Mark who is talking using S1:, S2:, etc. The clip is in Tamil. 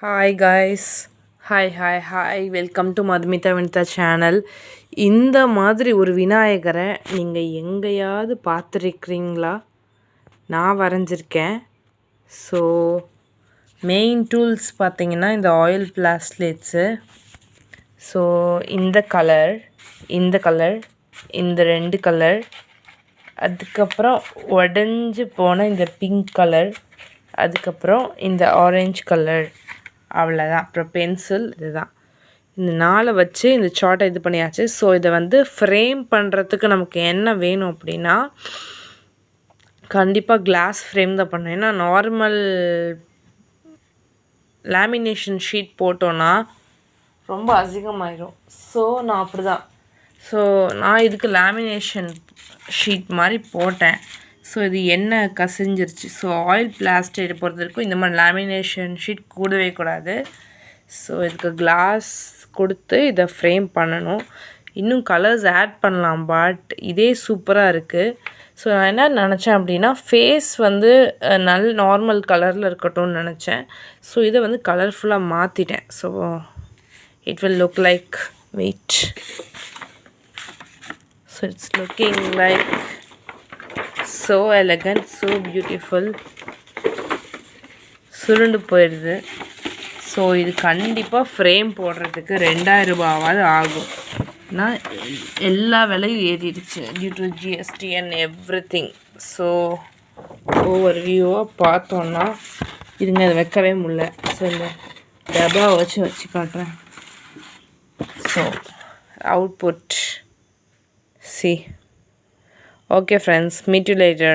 S1: Hi guys. Hi welcome to Madhumita Vinitha channel. இந்த மாதிரி ஒரு விநாயகரை நீங்கள் எங்கேயாவது பார்த்துருக்கிறீங்களா? நான் வரைஞ்சிருக்கேன். ஸோ மெயின் டூல்ஸ் பார்த்திங்கன்னா இந்த ஆயில் பிளாஸ்லேட்ஸு. ஸோ இந்த கலர், இந்த ரெண்டு கலர், அதுக்கப்புறம் உடஞ்சி போன இந்த பிங்க் கலர், அதுக்கப்புறம் இந்த ஆரஞ்சு கலர், அவ்வளோதான். அப்புறம் பென்சில், இதுதான். இந்த 4 வச்சு இந்த சார்ட்டை இது பண்ணியாச்சு. ஸோ இதை வந்து ஃப்ரேம் பண்ணுறதுக்கு நமக்கு என்ன வேணும் அப்படின்னா, கண்டிப்பாக கிளாஸ் ஃப்ரேம் தான் பண்ணணும். ஏன்னா நார்மல் லேமினேஷன் ஷீட் போட்டோன்னா ரொம்ப அசிங்கமாயிடும். ஸோ நான் அப்படி தான். ஸோ நான் இதுக்கு லேமினேஷன் ஷீட் மாதிரி போட்டேன். ஸோ இது எண்ணெய் கசிஞ்சிருச்சு. ஸோ ஆயில் பிளாஸ்டிக் பொறுத்த வரைக்கும் இந்த மாதிரி லேமினேஷன் ஷீட் கூடவே கூடாது. ஸோ இதுக்கு கிளாஸ் கொடுத்து இதை ஃப்ரேம் பண்ணணும். இன்னும் கலர்ஸ் ஆட் பண்ணலாம், பட் இதே சூப்பராக இருக்குது. ஸோ நான் என்ன நினச்சேன் அப்படின்னா, ஃபேஸ் வந்து நார்மல் கலரில் இருக்கட்டும்னு நினச்சேன். ஸோ இதை வந்து கலர்ஃபுல்லாக மாற்றிட்டேன். So it will look like, wait, so it's looking like so elegant, so beautiful. சுருண்டு போயிடுது. ஸோ இது கண்டிப்பாக ஃப்ரேம் போடுறதுக்கு 2000 ரூபாவாவது ஆகும். நான் எல்லா விலையும் ஏறிடுச்சு due to GST and everything. So over வியூவாக பார்த்தோன்னா இதுங்க அதை வைக்கவே முடியல. ஸோ இந்த டப்பாவை வச்சு காட்டுறேன். So output, see. Okay friends, meet you later.